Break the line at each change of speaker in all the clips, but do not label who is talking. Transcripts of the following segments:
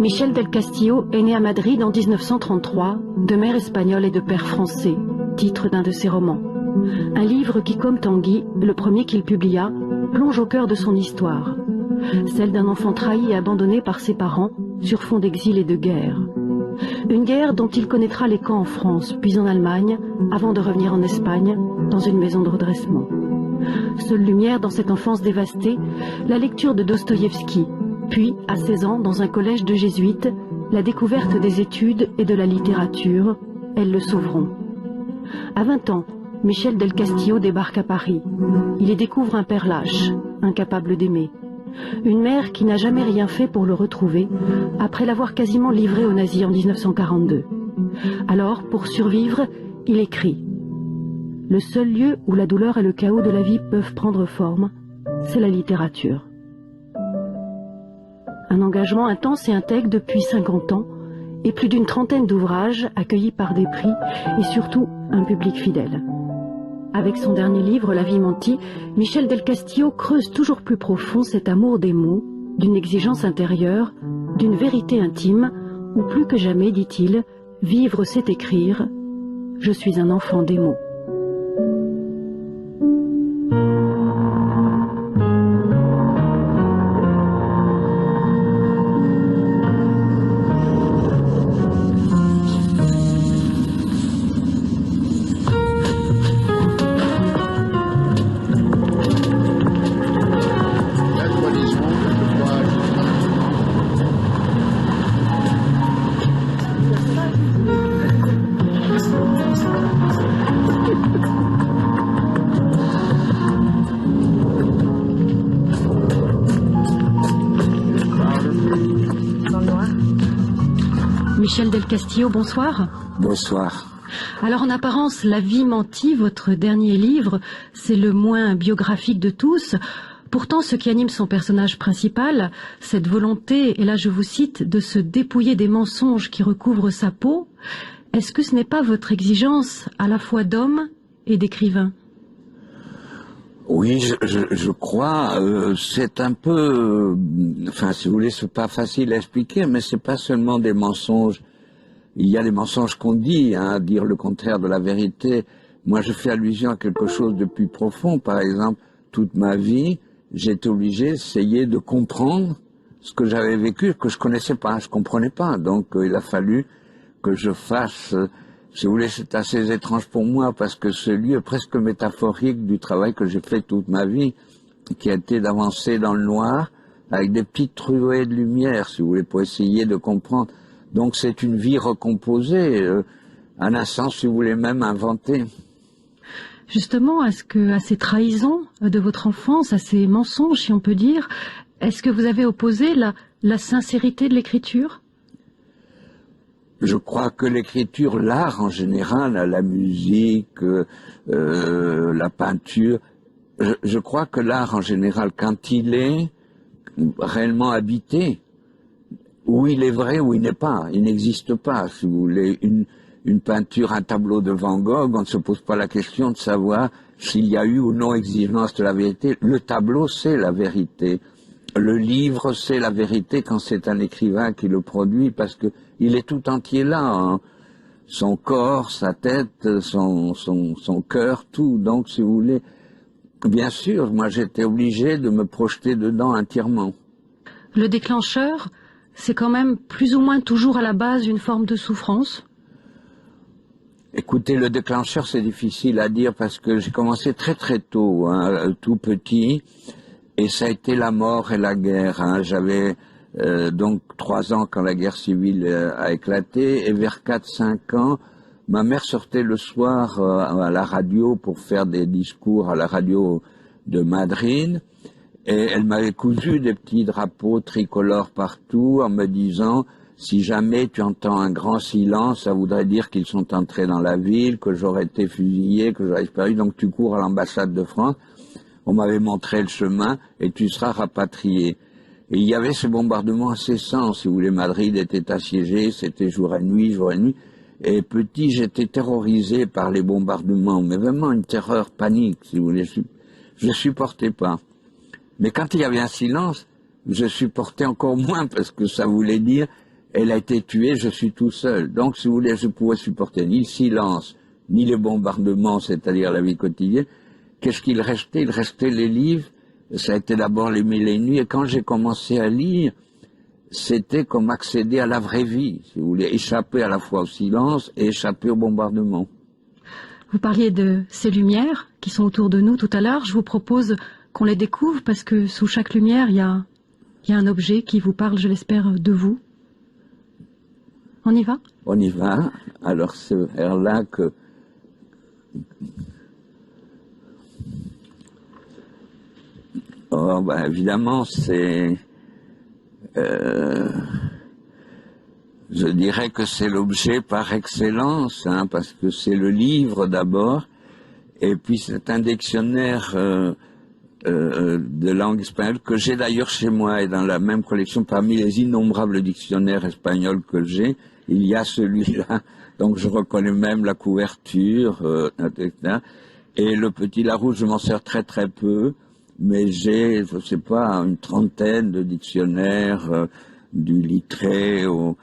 Michel del Castillo est né à Madrid en 1933, de mère espagnole et de père français, titre d'un de ses romans. Un livre qui, comme Tanguy, le premier qu'il publia, plonge au cœur de son histoire, celle d'un enfant trahi et abandonné par ses parents sur fond d'exil et de guerre. Une guerre dont il connaîtra les camps en France, puis en Allemagne, avant de revenir en Espagne, dans une maison de redressement. Seule lumière dans cette enfance dévastée, la lecture de Dostoïevski, puis, à 16 ans, dans un collège de jésuites, la découverte des études et de la littérature, elles le sauveront. À 20 ans, Michel del Castillo débarque à Paris. Il y découvre un père lâche, incapable d'aimer. Une mère qui n'a jamais rien fait pour le retrouver, après l'avoir quasiment livré aux nazis en 1942. Alors, pour survivre, il écrit. Le seul lieu où la douleur et le chaos de la vie peuvent prendre forme, c'est la littérature. Un engagement intense et intègre depuis 50 ans, et plus d'une trentaine d'ouvrages accueillis par des prix, et surtout un public fidèle. Avec son dernier livre, La vie mentie, Michel del Castillo creuse toujours plus profond cet amour des mots, d'une exigence intérieure, d'une vérité intime, où plus que jamais, dit-il, vivre c'est écrire, je suis un enfant des mots. Michel del Castillo, bonsoir.
Bonsoir.
Alors en apparence, La vie mentie, votre dernier livre, c'est le moins biographique de tous. Pourtant, ce qui anime son personnage principal, cette volonté, et là je vous cite, de se dépouiller des mensonges qui recouvrent sa peau, est-ce que ce n'est pas votre exigence à la fois d'homme et d'écrivain ?
Oui, je crois, c'est un peu, enfin si vous voulez, c'est pas facile à expliquer, mais c'est pas seulement des mensonges. Il y a des mensonges qu'on dit, hein, dire le contraire de la vérité. Moi, je fais allusion à quelque chose de plus profond. Par exemple, toute ma vie, j'ai été obligé d'essayer de comprendre ce que j'avais vécu, que je connaissais pas, je comprenais pas. Donc, il a fallu que je fasse. Si vous voulez, c'est assez étrange pour moi parce que ce lieu est presque métaphorique du travail que j'ai fait toute ma vie, qui a été d'avancer dans le noir avec des petites truées de lumière, si vous voulez, pour essayer de comprendre. Donc c'est une vie recomposée, à un sens, si vous voulez, même inventée.
Justement, est-ce que à ces trahisons de votre enfance, à ces mensonges, si on peut dire, est-ce que vous avez opposé la sincérité de l'écriture ?
Je crois que l'écriture, l'art en général, la musique, la peinture, je crois que l'art en général, quand il est réellement habité, où il est vrai, où il n'est pas, il n'existe pas. Si vous voulez, une peinture, un tableau de Van Gogh, on ne se pose pas la question de savoir s'il y a eu ou non exigence de la vérité. Le tableau, c'est la vérité. Le livre, c'est la vérité quand c'est un écrivain qui le produit, parce que il est tout entier là, hein. Son corps, sa tête, son cœur, tout. Donc, si vous voulez, bien sûr, moi j'étais obligé de me projeter dedans entièrement.
Le déclencheur, c'est quand même plus ou moins toujours à la base une forme de souffrance ?
Écoutez, le déclencheur, c'est difficile à dire parce que j'ai commencé très très tôt, hein, tout petit, et ça a été la mort et la guerre, hein. J'avais donc 3 ans quand la guerre civile a éclaté, et vers 4-5 ans, ma mère sortait le soir à la radio pour faire des discours à la radio de Madrid, et elle m'avait cousu des petits drapeaux tricolores partout en me disant « Si jamais tu entends un grand silence, ça voudrait dire qu'ils sont entrés dans la ville, que j'aurais été fusillé, que j'aurais disparu, donc tu cours à l'ambassade de France. On m'avait montré le chemin et tu seras rapatrié. » Et il y avait ce bombardement incessant, si vous voulez, Madrid était assiégé, c'était jour et nuit, Et petit, j'étais terrorisé par les bombardements, mais vraiment une terreur panique, si vous voulez. Je supportais pas. Mais quand il y avait un silence, je supportais encore moins parce que ça voulait dire elle a été tuée, je suis tout seul. Donc, si vous voulez, je pouvais supporter ni le silence, ni les bombardements, c'est-à-dire la vie quotidienne. Qu'est-ce qu'il restait? Il restait les livres. Ça a été d'abord les Mille et une nuits. Et quand j'ai commencé à lire, c'était comme accéder à la vraie vie, si vous voulez, échapper à la fois au silence et échapper au bombardement.
Vous parliez de ces lumières qui sont autour de nous tout à l'heure. Je vous propose qu'on les découvre parce que sous chaque lumière, il y a un objet qui vous parle, je l'espère, de vous. On y va?
On y va. Alors, ce verre-là que... Oh, ben, évidemment, c'est... je dirais que c'est l'objet par excellence, hein, parce que c'est le livre d'abord, et puis c'est un dictionnaire de langue espagnole que j'ai d'ailleurs chez moi, et dans la même collection, parmi les innombrables dictionnaires espagnols que j'ai, il y a celui-là, donc je reconnais même la couverture, etc. Et le petit Larousse, je m'en sers très très peu, mais j'ai, je sais pas, une trentaine de dictionnaires, du Littré, on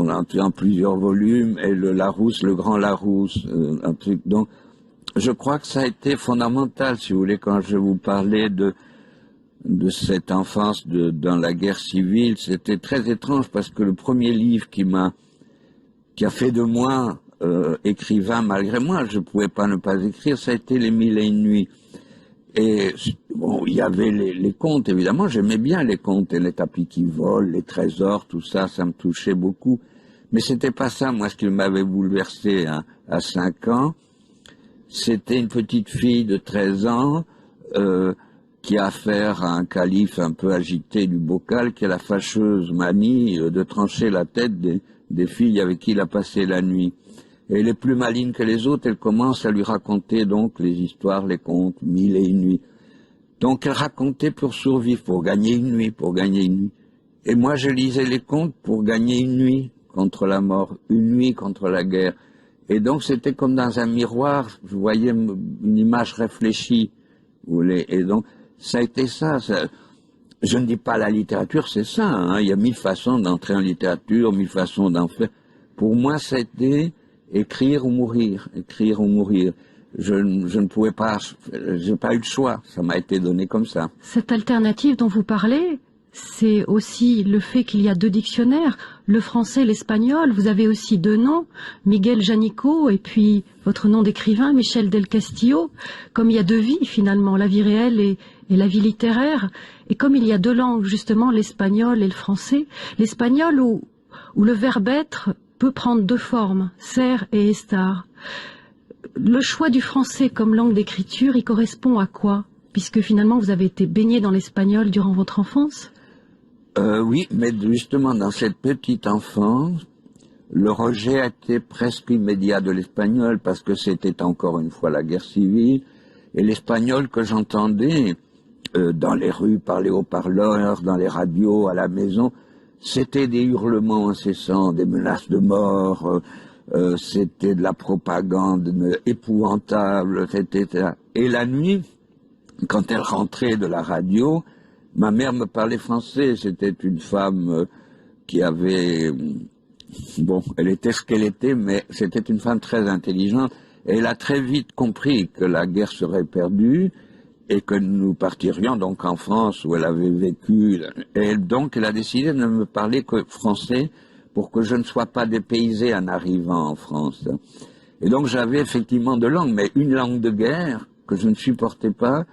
a en plusieurs volumes, et le Larousse, le grand Larousse, un truc. Donc, je crois que ça a été fondamental, si vous voulez, quand je vous parlais de cette enfance dans la guerre civile. C'était très étrange parce que le premier livre qui a fait de moi écrivain malgré moi, je pouvais pas ne pas écrire, ça a été Les Mille et une nuits. Et bon, il y avait les contes, évidemment, j'aimais bien les contes et les tapis qui volent, les trésors, tout ça, ça me touchait beaucoup. Mais c'était pas ça, moi, ce qui m'avait bouleversé à 5 ans. C'était une petite fille de 13 ans qui a affaire à un calife un peu agité du bocal, qui a la fâcheuse manie de trancher la tête des filles avec qui il a passé la nuit. Et elle est plus maligne que les autres, elle commence à lui raconter donc les histoires, les contes, Mille et une nuits. Donc elle racontait pour survivre, pour gagner une nuit, pour gagner une nuit. Et moi je lisais les contes pour gagner une nuit contre la mort, une nuit contre la guerre. Et donc c'était comme dans un miroir, je voyais une image réfléchie, vous voulez. Et donc ça a été ça. Je ne dis pas la littérature, c'est ça, hein. Il y a 1000 façons d'entrer en littérature, 1000 façons d'en faire. Pour moi, c'était écrire ou mourir, écrire ou mourir. Je ne pouvais pas, j'ai pas eu le choix, ça m'a été donné comme ça.
Cette alternative dont vous parlez, c'est aussi le fait qu'il y a 2 dictionnaires, le français et l'espagnol. Vous avez aussi 2 noms, Miguel Janico et puis votre nom d'écrivain, Michel del Castillo. Comme il y a 2 vies finalement, la vie réelle et la vie littéraire. Et comme il y a 2 langues, justement, l'espagnol et le français, l'espagnol où le verbe être peut prendre 2 formes, ser et estar. Le choix du français comme langue d'écriture, il correspond à quoi? Puisque finalement vous avez été baigné dans l'espagnol durant votre enfance?
Oui, mais justement dans cette petite enfance, le rejet a été presque immédiat de l'espagnol parce que c'était encore une fois la guerre civile, et l'espagnol que j'entendais dans les rues, par les haut-parleurs, dans les radios, à la maison, c'était des hurlements incessants, des menaces de mort, c'était de la propagande épouvantable, etc. Et la nuit, quand elle rentrait de la radio, ma mère me parlait français. C'était une femme qui avait... Bon, elle était ce qu'elle était, mais c'était une femme très intelligente. Et elle a très vite compris que la guerre serait perdue et que nous partirions donc en France où elle avait vécu. Et donc elle a décidé de ne me parler que français pour que je ne sois pas dépaysé en arrivant en France. Et donc j'avais effectivement 2 langues, mais une langue de guerre que je ne supportais pas,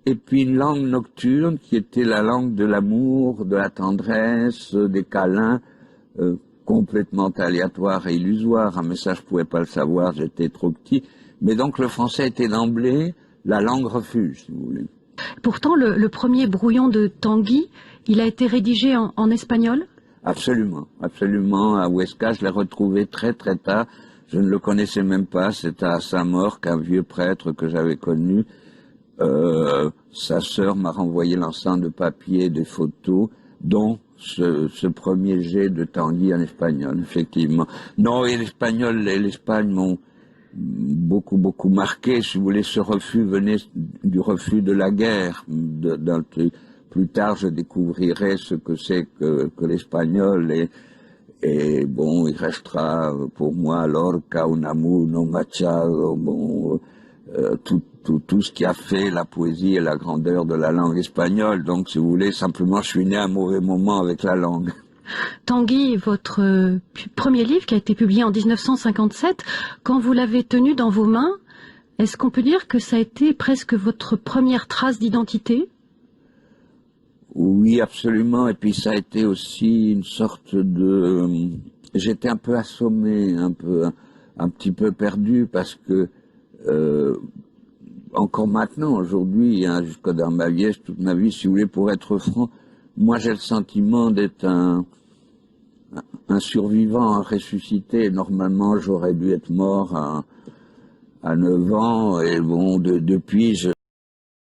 et puis une langue nocturne qui était la langue de l'amour, de la tendresse, des câlins, complètement aléatoire et illusoire. Mais ça, je pouvais pas le savoir, j'étais trop petit. Mais donc le français était d'emblée la langue refuge, si vous voulez.
Pourtant, le premier brouillon de Tanguy, il a été rédigé en espagnol?
Absolument, absolument. À Huesca, je l'ai retrouvé très très tard. Je ne le connaissais même pas. C'était à Saint-Maur qu'un vieux prêtre que j'avais connu. Sa sœur m'a renvoyé l'ensemble de papiers, des photos, dont ce premier jet de Tanguy en espagnol, effectivement. Non, et l'espagnol et l'Espagne m'ont beaucoup marqué. Si vous voulez, ce refus venait du refus de la guerre. Plus tard, je découvrirai ce que c'est que l'espagnol et bon, il restera pour moi Lorca, Unamuno, Machado, bon, tout ce qui a fait la poésie et la grandeur de la langue espagnole. Donc, si vous voulez, simplement, je suis né à un mauvais moment avec la langue.
Tanguy, votre premier livre qui a été publié en 1957, quand vous l'avez tenu dans vos mains, est-ce qu'on peut dire que ça a été presque votre première trace d'identité ?
Oui, absolument. Et puis ça a été aussi une sorte de... J'étais un peu assommé, un petit peu perdu parce que encore maintenant, aujourd'hui, hein, jusqu'à dans ma vieillesse, toute ma vie, si vous voulez, pour être franc, moi j'ai le sentiment d'être un survivant, un ressuscité. Normalement, j'aurais dû être mort à 9 ans, et bon, depuis,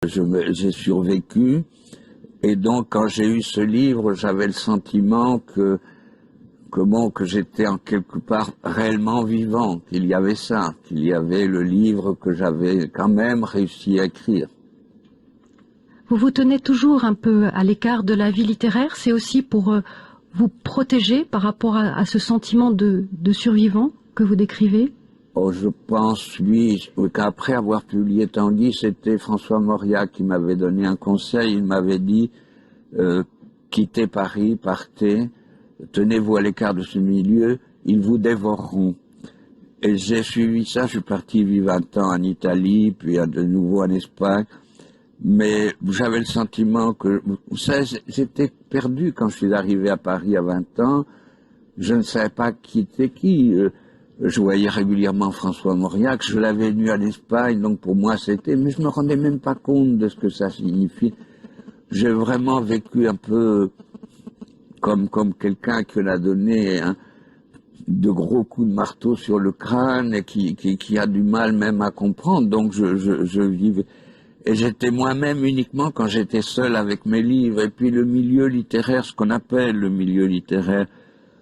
j'ai survécu. Et donc, quand j'ai eu ce livre, j'avais le sentiment que j'étais en quelque part réellement vivant, qu'il y avait ça, qu'il y avait le livre que j'avais quand même réussi à écrire.
Vous vous tenez toujours un peu à l'écart de la vie littéraire, c'est aussi pour vous protéger par rapport à ce sentiment de survivant que vous décrivez ?
Oh, je pense, oui, qu'après avoir publié Tanguy, c'était François Mauriac qui m'avait donné un conseil. Il m'avait dit quittez Paris, partez, tenez-vous à l'écart de ce milieu, ils vous dévoreront. Et j'ai suivi ça, je suis parti vivre 20 ans en Italie, puis de nouveau en Espagne. Mais j'avais le sentiment que, vous savez, j'étais perdu quand je suis arrivé à Paris à 20 ans. Je ne savais pas qui était qui. Je voyais régulièrement François Mauriac, je l'avais vu en Espagne, donc pour moi c'était, mais je me rendais même pas compte de ce que ça signifie. J'ai vraiment vécu un peu comme quelqu'un qui l'a donné de gros coups de marteau sur le crâne et qui a du mal même à comprendre. Donc je vivais. Et j'étais moi-même uniquement quand j'étais seul avec mes livres. Et puis le milieu littéraire, ce qu'on appelle le milieu littéraire,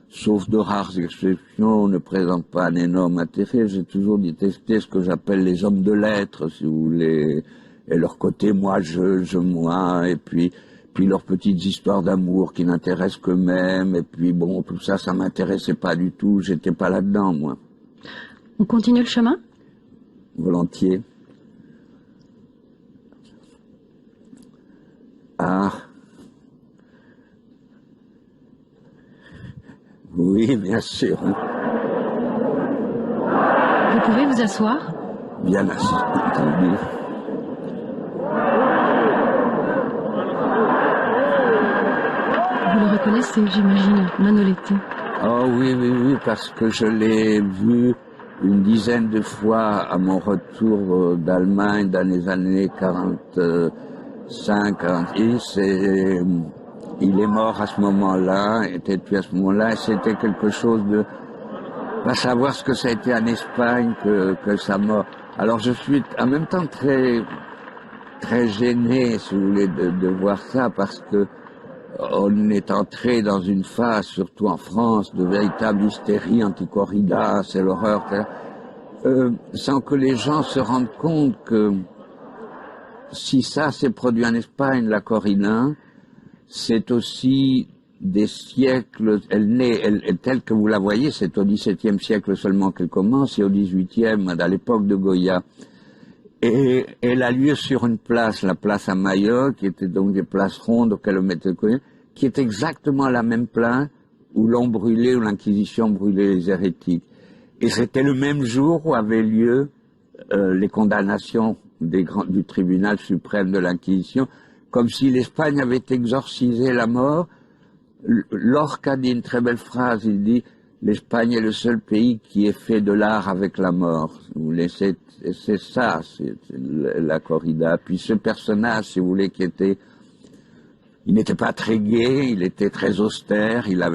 sauf de rares exceptions, ne présente pas un énorme intérêt. J'ai toujours détesté ce que j'appelle les hommes de lettres, si vous voulez, et leur côté moi, moi, et puis leurs petites histoires d'amour qui n'intéressent qu'eux-mêmes, et puis bon, tout ça, ça m'intéressait pas du tout, j'étais pas là-dedans, moi.
On continue le chemin ?
Volontiers. Ah. Oui, bien sûr.
Vous pouvez vous asseoir ?
Bien entendu.
Vous le reconnaissez, j'imagine, Manoletti.
Oh oui, parce que je l'ai vu une dizaine de fois à mon retour d'Allemagne dans les années 45, 46, et il est mort à ce moment-là, était tué à ce moment-là, et c'était quelque chose de... Pas savoir ce que ça a été en Espagne que sa mort. Alors je suis en même temps très gêné, si vous voulez, de voir ça, parce que on est entré dans une phase, surtout en France, de véritable hystérie anti-corrida, c'est l'horreur, sans que les gens se rendent compte que si ça s'est produit en Espagne, la corrida, c'est aussi des siècles, elle telle que vous la voyez, c'est au XVIIe siècle seulement qu'elle commence, et au XVIIIe, à l'époque de Goya. Et elle a lieu sur une place, la place à Maillot, qui était donc des places rondes auxquelles on mettait le qui est exactement la même place où l'on brûlait, où l'Inquisition brûlait les hérétiques. Et c'était le même jour où avaient lieu les condamnations du tribunal suprême de l'Inquisition, comme si l'Espagne avait exorcisé la mort. Lorca dit une très belle phrase, il dit « L'Espagne est le seul pays qui ait fait de l'art avec la mort ». C'est ça, c'est la corrida. Puis ce personnage, si vous voulez, il n'était pas très gai, il était très austère, il avait